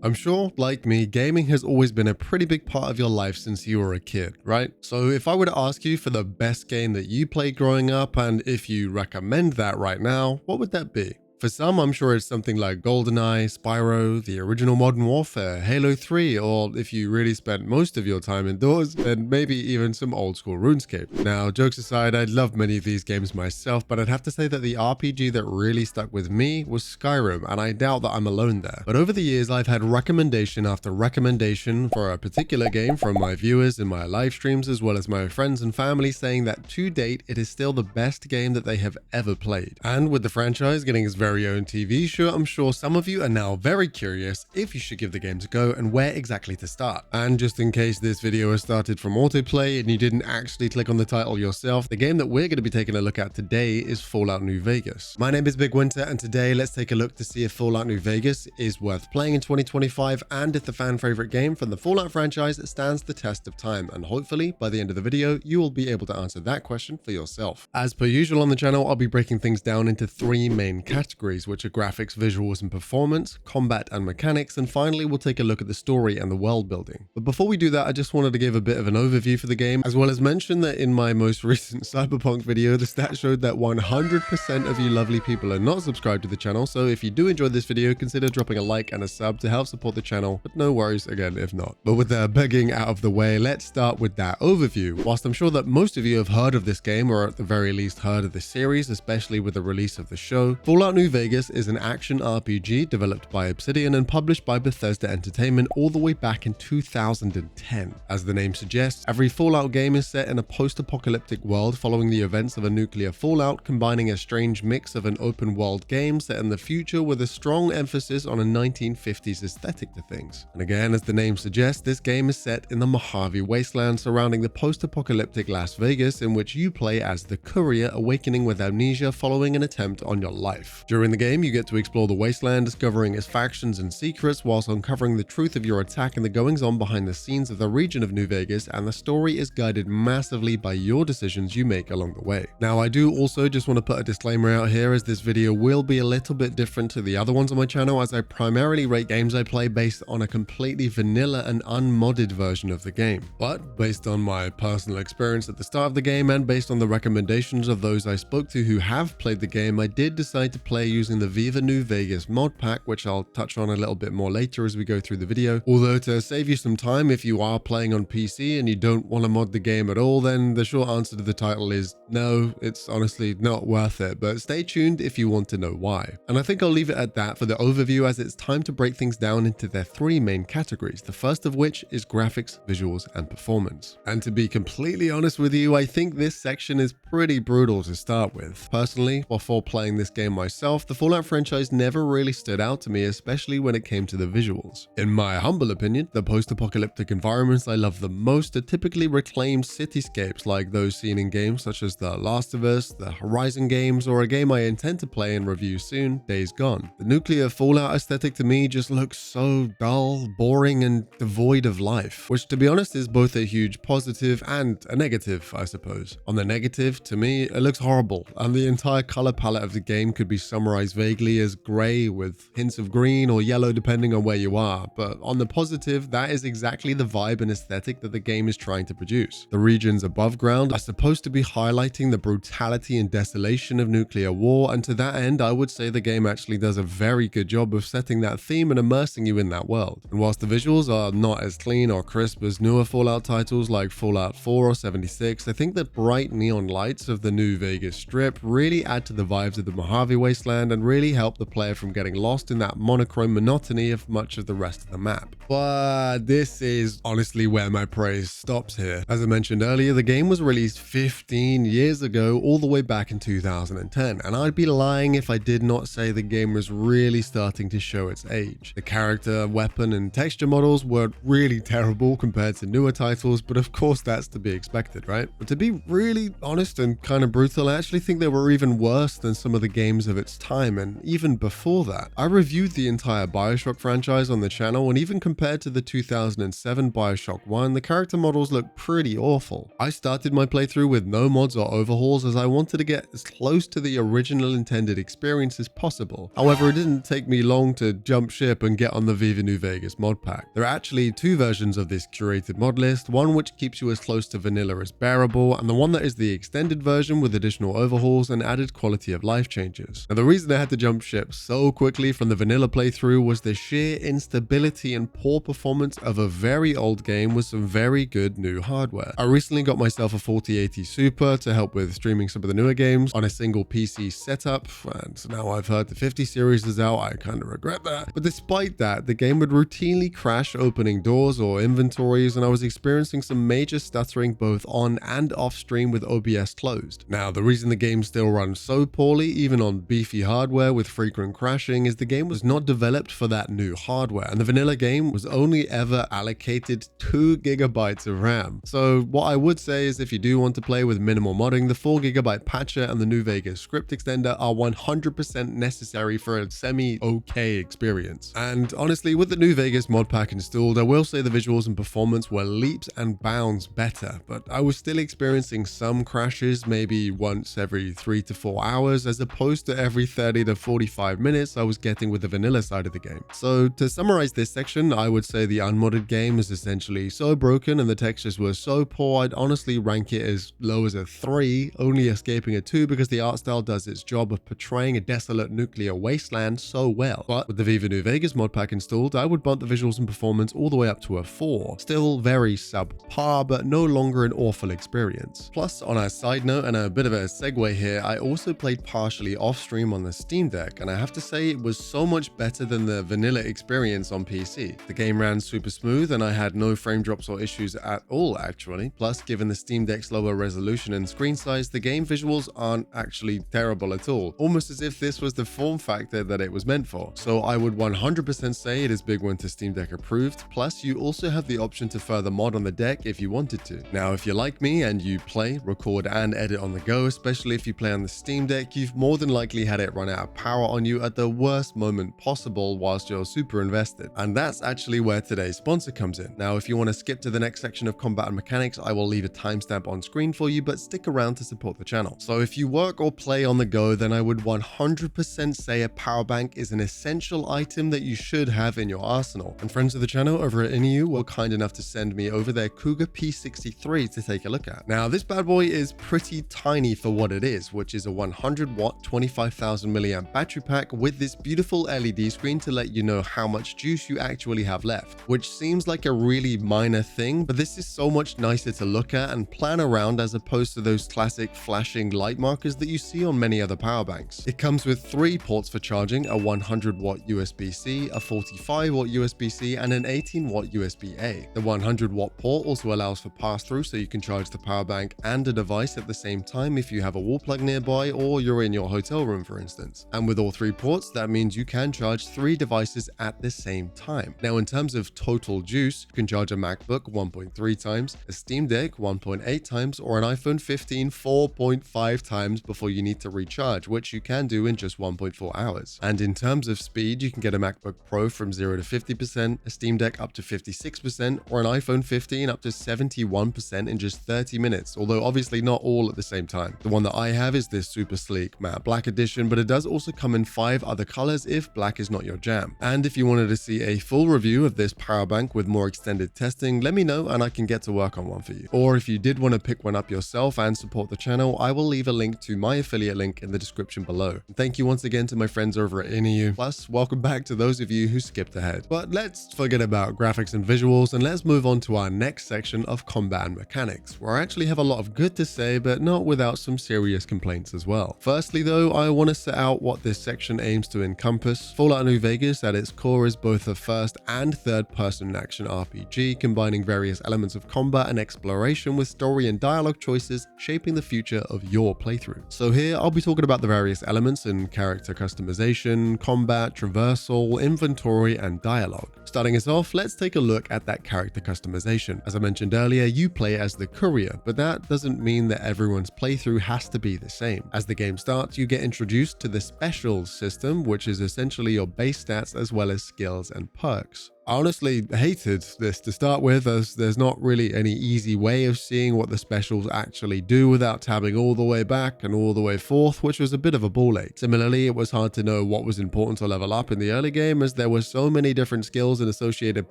I'm sure, like me, gaming has always been a pretty big part of your life since you were a kid, right? So if I were to ask you for the best game that you played growing up and if you recommend that right now, what would that be? For some, I'm sure it's something like GoldenEye, Spyro, the original Modern Warfare, Halo 3, or if you really spent most of your time indoors, then maybe even some old school RuneScape. Now, jokes aside, I love many of these games myself, but I'd have to say that the RPG that really stuck with me was Skyrim, and I doubt that I'm alone there. But over the years, I've had recommendation after recommendation for a particular game from my viewers in my live streams, as well as my friends and family, saying that to date, it is still the best game that they have ever played. And with the franchise getting its very own TV show, I'm sure some of you are now very curious if you should give the game a go and where exactly to start. And just in case this video has started from autoplay and you didn't actually click on the title yourself, the game that we're going to be taking a look at today is Fallout New Vegas. My name is BigWynter, and today let's take a look to see if Fallout New Vegas is worth playing in 2025 and if the fan favorite game from the Fallout franchise stands the test of time. And hopefully by the end of the video, you will be able to answer that question for yourself. As per usual on the channel, I'll be breaking things down into three main categories, which are graphics, visuals, and performance, combat and mechanics, and finally we'll take a look at the story and the world building. But before we do that, I just wanted to give a bit of an overview for the game, as well as mention that in my most recent Cyberpunk video, the stat showed that 100% of you lovely people are not subscribed to the channel, so if you do enjoy this video, consider dropping a like and a sub to help support the channel, but no worries again if not. But with the begging out of the way, let's start with that overview. Whilst I'm sure that most of you have heard of this game, or at the very least heard of the series, especially with the release of the show, Fallout New Vegas is an action RPG developed by Obsidian and published by Bethesda Entertainment all the way back in 2010. As the name suggests, every Fallout game is set in a post-apocalyptic world following the events of a nuclear fallout, combining a strange mix of an open-world game set in the future with a strong emphasis on a 1950s aesthetic to things. And again, as the name suggests, this game is set in the Mojave Wasteland surrounding the post-apocalyptic Las Vegas, in which you play as the Courier awakening with amnesia following an attempt on your life. During the game, you get to explore the wasteland, discovering its factions and secrets, whilst uncovering the truth of your attack and the goings-on behind the scenes of the region of New Vegas, and the story is guided massively by your decisions you make along the way. Now, I do also just want to put a disclaimer out here, as this video will be a little bit different to the other ones on my channel, as I primarily rate games I play based on a completely vanilla and unmodded version of the game. But based on my personal experience at the start of the game, and based on the recommendations of those I spoke to who have played the game, I did decide to play using the Viva New Vegas mod pack, which I'll touch on a little bit more later as we go through the video. Although, to save you some time, if you are playing on PC and you don't want to mod the game at all, then the short answer to the title is no, it's honestly not worth it, but stay tuned if you want to know why. And I think I'll leave it at that for the overview, as it's time to break things down into their three main categories, the first of which is graphics, visuals, and performance. And to be completely honest with you, I think this section is pretty brutal to start with. Personally, before playing this game myself, the Fallout franchise never really stood out to me, especially when it came to the visuals. In my humble opinion, the post-apocalyptic environments I love the most are typically reclaimed cityscapes like those seen in games such as The Last of Us, the Horizon games, or a game I intend to play and review soon, Days Gone. The nuclear Fallout aesthetic to me just looks so dull, boring, and devoid of life, which to be honest is both a huge positive and a negative, I suppose. On the negative, to me, it looks horrible, and the entire color palette of the game could be summarized vaguely as grey with hints of green or yellow depending on where you are, but on the positive, that is exactly the vibe and aesthetic that the game is trying to produce. The regions above ground are supposed to be highlighting the brutality and desolation of nuclear war, and to that end, I would say the game actually does a very good job of setting that theme and immersing you in that world. And whilst the visuals are not as clean or crisp as newer Fallout titles like Fallout 4 or 76, I think the bright neon lights of the New Vegas Strip really add to the vibes of the Mojave Wasteland and really help the player from getting lost in that monochrome monotony of much of the rest of the map. But this is honestly where my praise stops here. As I mentioned earlier, the game was released 15 years ago, all the way back in 2010, and I'd be lying if I did not say the game was really starting to show its age. The character, weapon, and texture models were really terrible compared to newer titles, but of course that's to be expected, right? But to be really honest and kind of brutal, I actually think they were even worse than some of the games of its its time, and even before that. I reviewed the entire BioShock franchise on the channel, and even compared to the 2007 BioShock 1, the character models look pretty awful. I started my playthrough with no mods or overhauls as I wanted to get as close to the original intended experience as possible. However, it didn't take me long to jump ship and get on the Viva New Vegas mod pack. There are actually two versions of this curated mod list, one which keeps you as close to vanilla as bearable, and the one that is the extended version with additional overhauls and added quality of life changes. Now, the reason I had to jump ship so quickly from the vanilla playthrough was the sheer instability and poor performance of a very old game with some very good new hardware. I recently got myself a 4080 Super to help with streaming some of the newer games on a single PC setup, and now I've heard the 50 series is out. I kind of regret that. But despite that, the game would routinely crash opening doors or inventories, and I was experiencing some major stuttering both on and off stream with OBS closed. Now, the reason the game still runs so poorly, even on beefy hardware with frequent crashing, is the game was not developed for that new hardware, and the vanilla game was only ever allocated 2 GB of RAM. So what I would say is if you do want to play with minimal modding, the 4 GB patcher and the New Vegas script extender are 100% necessary for a semi-okay experience. And honestly, with the New Vegas mod pack installed, I will say the visuals and performance were leaps and bounds better, but I was still experiencing some crashes maybe once every 3 to 4 hours as opposed to every 30 to 45 minutes I was getting with the vanilla side of the game. So to summarize this section, I would say the unmodded game is essentially so broken and the textures were so poor, I'd honestly rank it as low as a 3, only escaping a 2 because the art style does its job of portraying a desolate nuclear wasteland so well. But with the Viva New Vegas mod pack installed, I would bump the visuals and performance all the way up to a 4. Still very subpar, but no longer an awful experience. Plus, on a side note and a bit of a segue here, I also played partially off stream on the Steam Deck, and I have to say it was so much better than the vanilla experience on PC. The game ran super smooth and I had no frame drops or issues at all actually. Plus, given the Steam Deck's lower resolution and screen size, the game visuals aren't actually terrible at all, almost as if this was the form factor that it was meant for. So I would 100% say it is BigWynter Steam Deck approved. Plus, you also have the option to further mod on the deck if you wanted to. Now, if you're like me and you play, record and edit on the go, especially if you play on the Steam Deck, you've more than likely had it run out of power on you at the worst moment possible whilst you're super invested. And that's actually where today's sponsor comes in. Now, if you want to skip to the next section of combat and mechanics, I will leave a timestamp on screen for you, but stick around to support the channel. So if you work or play on the go, then I would 100% say a power bank is an essential item that you should have in your arsenal. And friends of the channel over at INIU were kind enough to send me over their Cougar P63 to take a look at. Now, this bad boy is pretty tiny for what it is, which is a 100 watt 25,000 milliamp battery pack with this beautiful LED screen to let you know how much juice you actually have left, which seems like a really minor thing, but this is so much nicer to look at and plan around as opposed to those classic flashing light markers that you see on many other power banks. It comes with 3 ports for charging, a 100 watt USB-C, a 45 watt USB-C, and an 18 watt USB-A. The 100 watt port also allows for pass-through, so you can charge the power bank and a device at the same time if you have a wall plug nearby or you're in your hotel room, for instance. And with all 3 ports, that means you can charge 3 devices at the same time. Now, in terms of total juice, you can charge a MacBook 1.3 times, a Steam Deck 1.8 times, or an iPhone 15 4.5 times before you need to recharge, which you can do in just 1.4 hours. And in terms of speed, you can get a MacBook Pro from 0 to 50%, a Steam Deck up to 56%, or an iPhone 15 up to 71% in just 30 minutes, although obviously not all at the same time. The one that I have is this super sleek matte black edition, but it does also come in 5 other colors if black is not your jam. And if you wanted to see a full review of this power bank with more extended testing, let me know and I can get to work on one for you. Or if you did want to pick one up yourself and support the channel, I will leave a link to my affiliate link in the description below. And thank you once again to my friends over at INIU. Plus, welcome back to those of you who skipped ahead. But let's forget about graphics and visuals and let's move on to our next section of combat and mechanics, where I actually have a lot of good to say, but not without some serious complaints as well. Firstly though, I want to set out what this section aims to encompass. Fallout New Vegas at its core is both a first and third person action RPG, combining various elements of combat and exploration with story and dialogue choices shaping the future of your playthrough. So here I'll be talking about the various elements in character customization, combat, traversal, inventory, and dialogue. Starting us off, let's take a look at that character customization. As I mentioned earlier, you play as the courier, but that doesn't mean that everyone's playthrough has to be the same. As the game starts, you get introduced introduced to the specials system, which is essentially your base stats as well as skills and perks. I honestly hated this to start with, as there's not really any easy way of seeing what the specials actually do without tabbing all the way back and all the way forth, which was a bit of a ball ache. Similarly, it was hard to know what was important to level up in the early game, as there were so many different skills and associated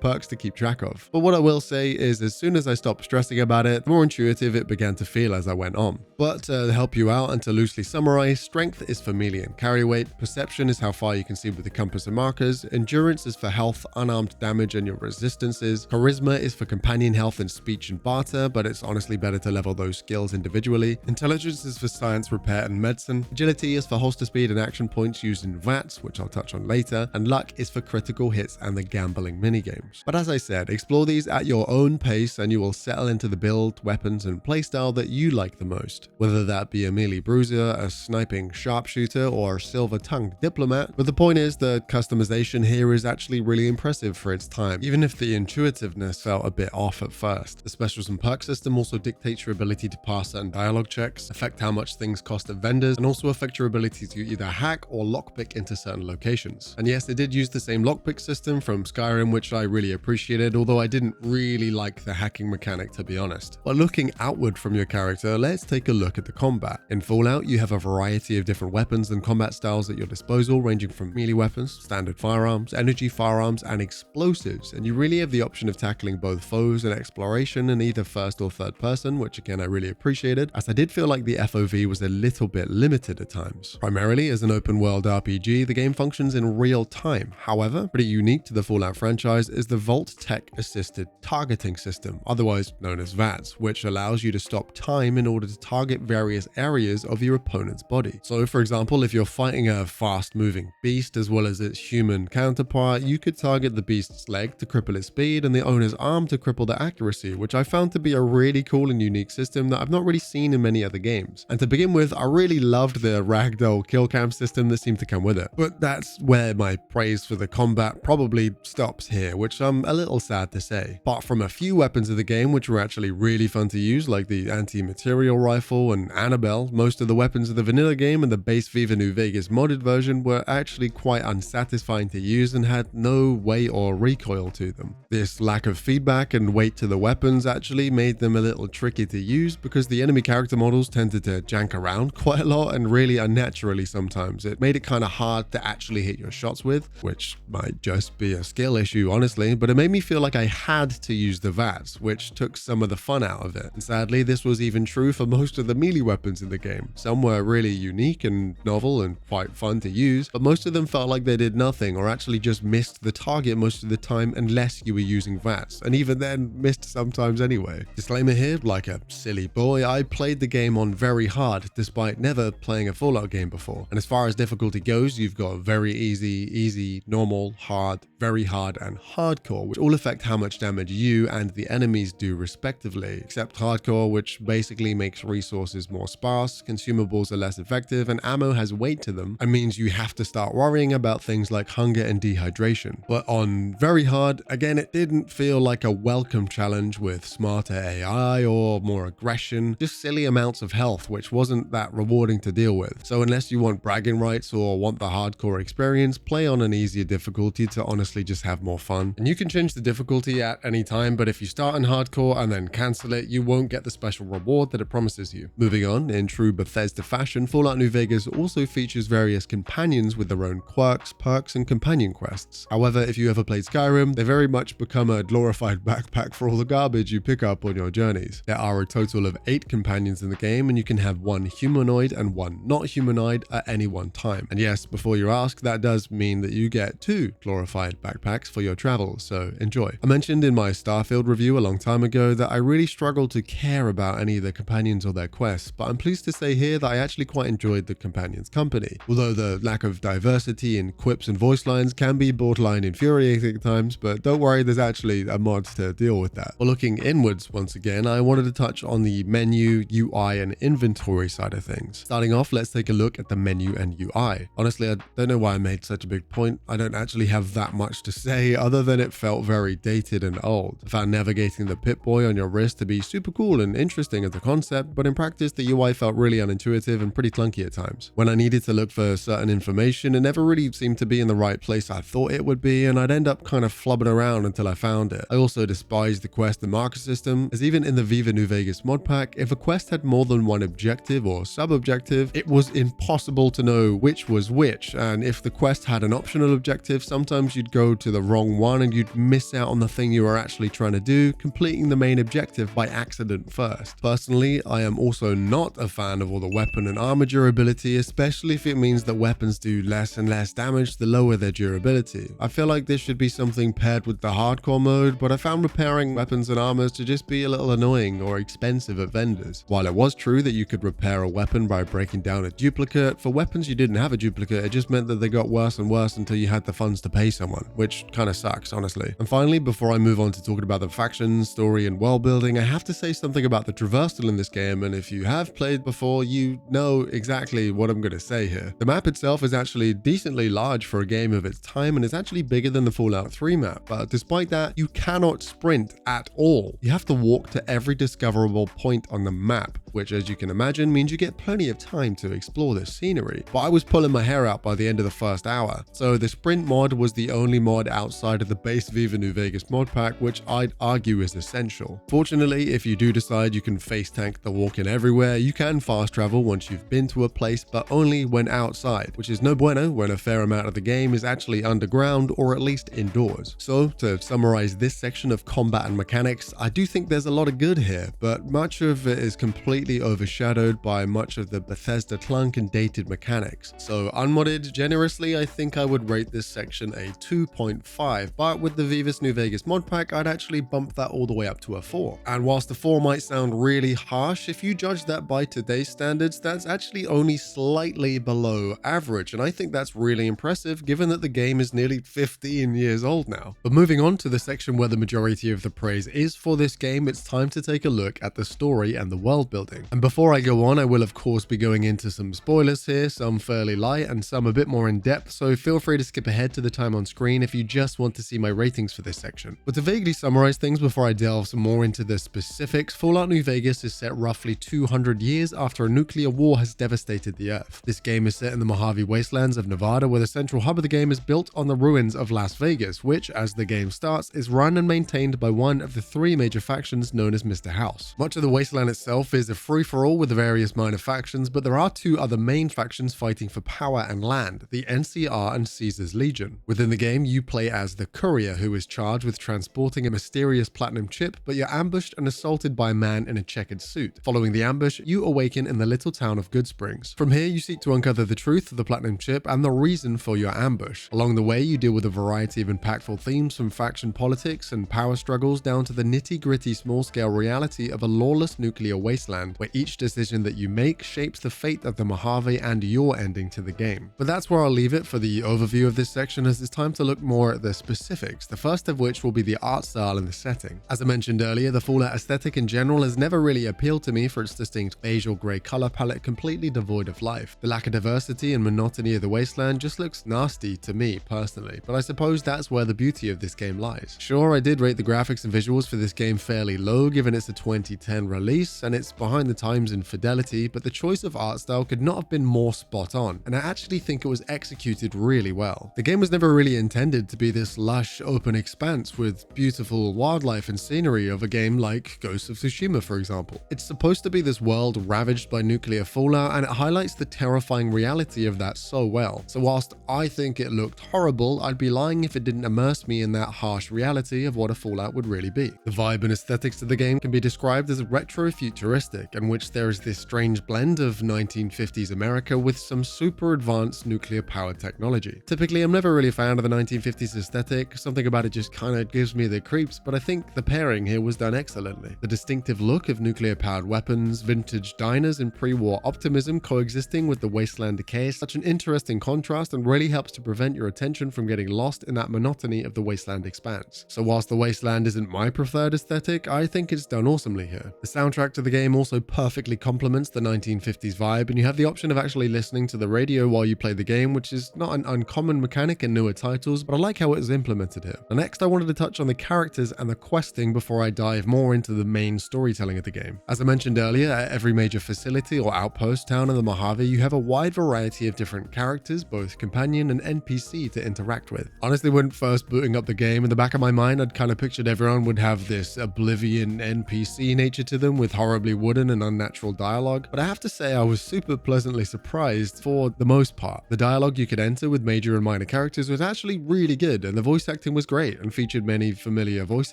perks to keep track of. But what I will say is, as soon as I stopped stressing about it, the more intuitive it began to feel as I went on. But to help you out and to loosely summarize, strength is for melee and carry weight, perception is how far you can see with the compass and markers, endurance is for health, unarmed damage and your resistances, charisma is for companion health and speech and barter, but it's honestly better to level those skills individually, intelligence is for science, repair and medicine, agility is for holster speed and action points used in VATs, which I'll touch on later, and luck is for critical hits and the gambling minigames. But as I said, explore these at your own pace and you will settle into the build, weapons and playstyle that you like the most, whether that be a melee bruiser, a sniping sharpshooter or a silver-tongued diplomat. But the point is, the customization here is actually really impressive for its time, even if the intuitiveness felt a bit off at first. The specials and perk system also dictates your ability to pass certain dialogue checks, affect how much things cost at vendors, and also affect your ability to either hack or lockpick into certain locations. And yes, it did use the same lockpick system from Skyrim, which I really appreciated, although I didn't really like the hacking mechanic, to be honest. But looking outward from your character, let's take a look at the combat. In Fallout, you have a variety of different weapons and combat styles at your disposal, ranging from melee weapons, standard firearms, energy firearms, and explosives, and you really have the option of tackling both foes and exploration in either first or third person, which again I really appreciated, as I did feel like the FOV was a little bit limited at times. Primarily as an open world RPG, the game functions in real time. However, pretty unique to the Fallout franchise is the Vault Tech Assisted Targeting System, otherwise known as VATS, which allows you to stop time in order to target various areas of your opponent's body. So for example, if you're fighting a fast moving beast as well as its human counterpart, you could target the beast's leg to cripple its speed and the owner's arm to cripple the accuracy, which I found to be a really cool and unique system that I've not really seen in many other games. And to begin with, I really loved the ragdoll kill cam system that seemed to come with it. But that's where my praise for the combat probably stops here, which I'm a little sad to say. Apart from a few weapons of the game which were actually really fun to use, like the anti-material rifle and Annabelle, most of the weapons of the vanilla game and the base Viva New Vegas modded version were actually quite unsatisfying to use and had no weight or recoil to them. This lack of feedback and weight to the weapons actually made them a little tricky to use, because the enemy character models tended to jank around quite a lot and really unnaturally sometimes. It made it kind of hard to actually hit your shots with, which might just be a skill issue honestly, but it made me feel like I had to use the VATS, which took some of the fun out of it. And sadly, this was even true for most of the melee weapons in the game. Some were really unique and novel and quite fun to use, but most of them felt like they did nothing or actually just missed the target most of the time unless you were using VATS, and even then missed sometimes anyway. Disclaimer here, like a silly boy, I played the game on very hard despite never playing a Fallout game before. And as far as difficulty goes, you've got very easy, normal, hard, very hard, and hardcore, which all affect how much damage you and the enemies do respectively, except hardcore, which basically makes resources more sparse, consumables are less effective, and ammo has weight to them and means you have to start worrying about things like hunger and dehydration. But on very hard, again, it didn't feel like a welcome challenge with smarter AI or more aggression, just silly amounts of health, which wasn't that rewarding to deal with. So unless you want bragging rights or want the hardcore experience, play on an easier difficulty to honestly just have more fun. And you can change the difficulty at any time, but if you start in hardcore and then cancel it, you won't get the special reward that it promises you. Moving on, in true Bethesda fashion, Fallout New Vegas also features various companions with their own quirks, perks, and companion quests. However, if you ever played Skyrim, they very much become a glorified backpack for all the garbage you pick up on your journeys. There are a total of 8 companions in the game, and you can have one humanoid and one not humanoid at any one time. And yes, before you ask, that does mean that you get 2 glorified backpacks for your travels, so enjoy. I mentioned in my Starfield review a long time ago that I really struggled to care about any of the companions or their quests, but I'm pleased to say here that I actually quite enjoyed the companions' company. Although the lack of diversity in quips and voice lines can be borderline infuriating specific times, but don't worry, there's actually a mod to deal with that. But looking inwards once again, I wanted to touch on the menu, UI, and inventory side of things. Starting off, let's take a look at the menu and UI. Honestly, I don't know why I made such a big point. I don't actually have that much to say other than it felt very dated and old. I found navigating the Pip-Boy on your wrist to be super cool and interesting as a concept, but in practice, the UI felt really unintuitive and pretty clunky at times. When I needed to look for certain information, it never really seemed to be in the right place I thought it would be, and I'd end up kind of flubbing around until I found it. I also despised the quest and marker system, as even in the Viva New Vegas mod pack, if a quest had more than one objective or sub-objective, it was impossible to know which was which, and if the quest had an optional objective, sometimes you'd go to the wrong one and you'd miss out on the thing you were actually trying to do, completing the main objective by accident first. Personally, I am also not a fan of all the weapon and armor durability, especially if it means that weapons do less and less damage the lower their durability. I feel like this should be something paired with the hardcore mode, but I found repairing weapons and armors to just be a little annoying or expensive at vendors. While it was true that you could repair a weapon by breaking down a duplicate, for weapons you didn't have a duplicate, it just meant that they got worse and worse until you had the funds to pay someone, which kind of sucks, honestly. And finally, before I move on to talking about the factions, story, and world building, I have to say something about the traversal in this game, and if you have played before, you know exactly what I'm going to say here. The map itself is actually decently large for a game of its time, and it's actually bigger than the Fallout 3 map, but despite that, you cannot sprint at all. You have to walk to every discoverable point on the map, which, as you can imagine, means you get plenty of time to explore the scenery. But I was pulling my hair out by the end of the first hour, so the sprint mod was the only mod outside of the base Viva New Vegas mod pack, which I'd argue is essential. Fortunately, if you do decide you can face tank the walk-in everywhere, you can fast travel once you've been to a place, but only when outside, which is no bueno when a fair amount of the game is actually underground or at least indoors. So, to summarize this section of combat and mechanics, I do think there's a lot of good here, but much of it is completely overshadowed by much of the Bethesda clunk and dated mechanics. So unmodded, generously, I think I would rate this section a 2.5, but with the Vivas New Vegas mod pack, I'd actually bump that all the way up to a 4. And whilst a 4 might sound really harsh, if you judge that by today's standards, that's actually only slightly below average, and I think that's really impressive given that the game is nearly 15 years old now. But moving on to the section where the majority of the praise is for this game, it's time to take a look at the story and the world building. And before I go on, I will of course be going into some spoilers here, some fairly light and some a bit more in depth, so feel free to skip ahead to the time on screen if you just want to see my ratings for this section. But to vaguely summarize things before I delve some more into the specifics, Fallout New Vegas is set roughly 200 years after a nuclear war has devastated the Earth. This game is set in the Mojave Wastelands of Nevada, where the central hub of the game is built on the ruins of Las Vegas, which, as the game starts, is run and maintained by one of the 3 major factions known as Mr. House. Much of the wasteland itself is a free-for-all with various minor factions, but there are 2 other main factions fighting for power and land, the NCR and Caesar's Legion. Within the game, you play as the Courier, who is charged with transporting a mysterious platinum chip, but you're ambushed and assaulted by a man in a checkered suit. Following the ambush, you awaken in the little town of Good Springs. From here, you seek to uncover the truth of the platinum chip and the reason for your ambush. Along the way, you deal with a variety of impactful themes, from faction politics and power struggles down to the nitty-gritty small-scale reality of a lawless nuclear wasteland, where each decision that you make shapes the fate of the Mojave and your ending to the game. But that's where I'll leave it for the overview of this section, as it's time to look more at the specifics, the first of which will be the art style and the setting. As I mentioned earlier, the Fallout aesthetic in general has never really appealed to me for its distinct beige or grey colour palette completely devoid of life. The lack of diversity and monotony of the wasteland just looks nasty to me personally, but I suppose that's where the beauty of this game lies. Sure, I did rate the graphics and visuals for this game fairly low given it's a 2010 release and it's behind the times in fidelity, but the choice of art style could not have been more spot on, and I actually think it was executed really well. The game was never really intended to be this lush open expanse with beautiful wildlife and scenery of a game like Ghost of Tsushima, for example. It's supposed to be this world ravaged by nuclear fallout, and it highlights the terrifying reality of that so well. So whilst I think it looked horrible, I'd be lying if it didn't immerse me in that harsh reality of what a Fallout would really be. The vibe and aesthetics of the game can be described as retro-futuristic, in which there is this strange blend of 1950s America with some super advanced nuclear power technology. Typically, I'm never really a fan of the 1950s aesthetic, something about it just kinda gives me the creeps, but I think the pairing here was done excellently. The distinctive look of nuclear-powered weapons, vintage diners, and pre-war optimism coexisting with the wasteland decay is such an interesting contrast and really helps to prevent your attention from getting lost in that monotony monotony of the Wasteland expanse. So whilst the Wasteland isn't my preferred aesthetic, I think it's done awesomely here. The soundtrack to the game also perfectly complements the 1950s vibe, and you have the option of actually listening to the radio while you play the game, which is not an uncommon mechanic in newer titles, but I like how it is implemented here. Now next I wanted to touch on the characters and the questing before I dive more into the main storytelling of the game. As I mentioned earlier, at every major facility or outpost town in the Mojave, you have a wide variety of different characters, both companion and NPC, to interact with. Honestly, when first booting up the game, in the back of my mind, I'd kind of pictured everyone would have this oblivion NPC nature to them with horribly wooden and unnatural dialogue, but I have to say I was super pleasantly surprised for the most part. The dialogue you could enter with major and minor characters was actually really good, and the voice acting was great and featured many familiar voice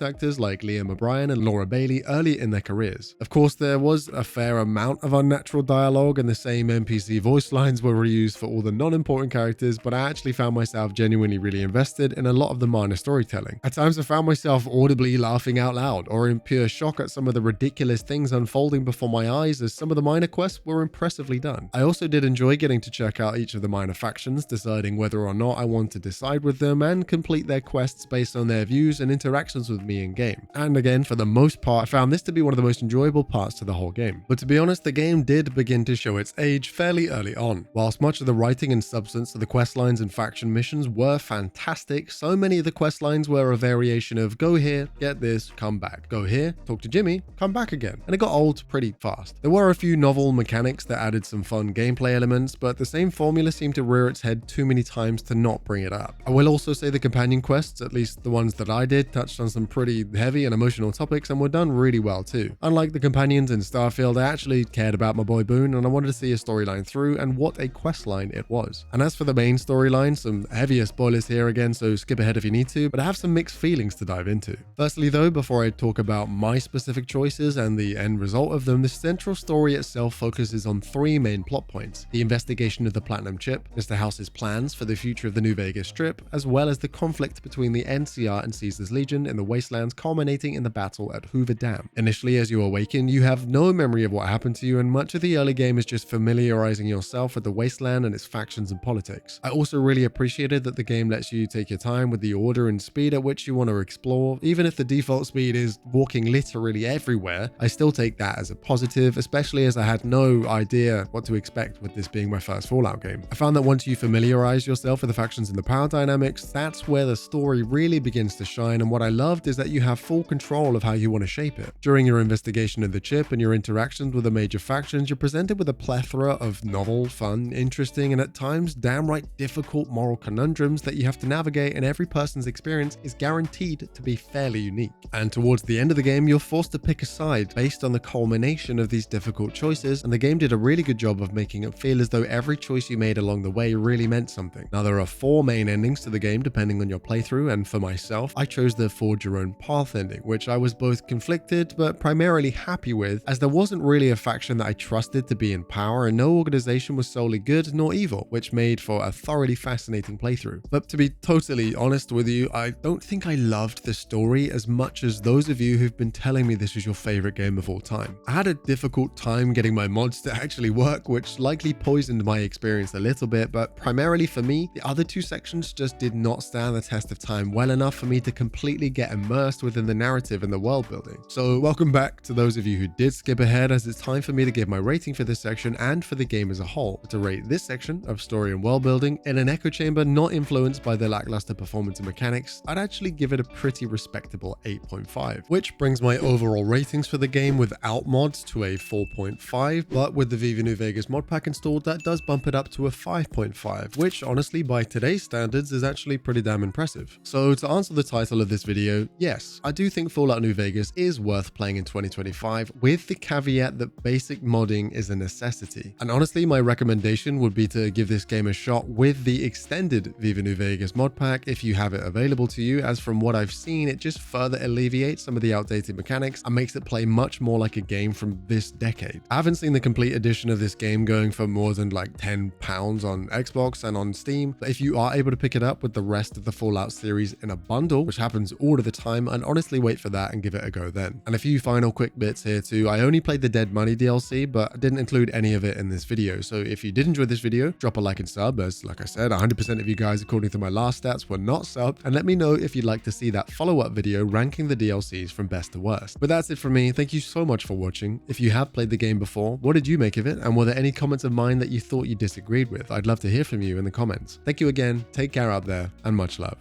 actors like Liam O'Brien and Laura Bailey early in their careers. Of course, there was a fair amount of unnatural dialogue, and the same NPC voice lines were reused for all the non-important characters, but I actually found myself genuinely really invested in a lot of the minor storytelling. At times I found myself audibly laughing out loud or in pure shock at some of the ridiculous things unfolding before my eyes, as some of the minor quests were impressively done. I also did enjoy getting to check out each of the minor factions, deciding whether or not I want to decide with them and complete their quests based on their views and interactions with me in game. And again, for the most part, I found this to be one of the most enjoyable parts to the whole game. But to be honest, the game did begin to show its age fairly early on. Whilst much of the writing and substance of the quest lines and faction missions were fantastic, so many of the quest lines were a variation of go here, get this, come back. Go here, talk to Jimmy, come back again. And it got old pretty fast. There were a few novel mechanics that added some fun gameplay elements, but the same formula seemed to rear its head too many times to not bring it up. I will also say the companion quests, at least the ones that I did, touched on some pretty heavy and emotional topics and were done really well too. Unlike the companions in Starfield, I actually cared about my boy Boone and I wanted to see a storyline through, and what a quest line it was. And as for the main storyline, some heavier spoilers here again, so skip ahead if you need to, but I have some mixed feelings to dive into. Firstly though, before I talk about my specific choices and the end result of them, the central story itself focuses on three main plot points: the investigation of the Platinum Chip, Mr. House's plans for the future of the New Vegas Strip, as well as the conflict between the NCR and Caesar's Legion in the Wastelands, culminating in the battle at Hoover Dam. Initially, as you awaken, you have no memory of what happened to you, and much of the early game is just familiarizing yourself with the Wasteland and its factions and politics. I also really appreciated that the game lets you take your time with the order and speed at which you want to explore. Even if the default speed is walking literally everywhere, I still take that as a positive, especially as I had no idea what to expect with this being my first Fallout game. I found that once you familiarize yourself with the factions and the power dynamics, that's where the story really begins to shine, and what I loved is that you have full control of how you want to shape it. During your investigation of the chip and your interactions with the major factions, you're presented with a plethora of novel, fun, interesting, and at times downright difficult moral conundrums that you have to navigate, and every person's experience is guaranteed to be fairly unique. And towards the end of the game, you're forced to pick a side based on the culmination of these difficult choices, and the game did a really good job of making it feel as though every choice you made along the way really meant something. Now, there are 4 main endings to the game depending on your playthrough, and for myself, I chose the Forge Your Own Path ending, which I was both conflicted but primarily happy with, as there wasn't really a faction that I trusted to be in power, and no organization was solely good nor evil, which made for a thoroughly fascinating playthrough. But to be totally honest with you, I don't think I loved the story as much as those of you who've been telling me this was your favorite game of all time. I had a difficult time getting my mods to actually work, which likely poisoned my experience a little bit, but primarily for me, the other 2 sections just did not stand the test of time well enough for me to completely get immersed within the narrative and the world building. So welcome back to those of you who did skip ahead, as it's time for me to give my rating for this section and for the game as a whole. To rate this section of story and world building in an echo chamber not influenced by the lackluster performance and mechanics, I'd actually give it a pretty respectable 8.5, which brings my overall ratings for the game without mods to a 4.5, but with the Viva New Vegas mod pack installed, that does bump it up to a 5.5, which honestly by today's standards is actually pretty damn impressive. So to answer the title of this video, yes, I do think Fallout New Vegas is worth playing in 2025, with the caveat that basic modding is a necessity. And honestly, my recommendation would be to give this game a shot with the extended Viva New Vegas mod pack if you have it available to you, as from what I've seen, it just further alleviates some of the outdated mechanics and makes it play much more like a game from this decade. I haven't seen the complete edition of this game going for more than like £10 on Xbox and on Steam, but if you are able to pick it up with the rest of the Fallout series in a bundle, which happens all of the time, and honestly wait for that and give it a go then. And a few final quick bits here too. I only played the Dead Money DLC, but I didn't include any of it in this video. So if you did enjoy this video, drop a like and sub, as like I said, 100% of you guys, according to my last stats, were were not subbed, and let me know if you'd like to see that follow-up video ranking the DLCs from best to worst. But that's it from me. Thank you so much for watching. If you have played the game before, what did you make of it? And were there any comments of mine that you thought you disagreed with? I'd love to hear from you in the comments. Thank you again, take care out there, and much love.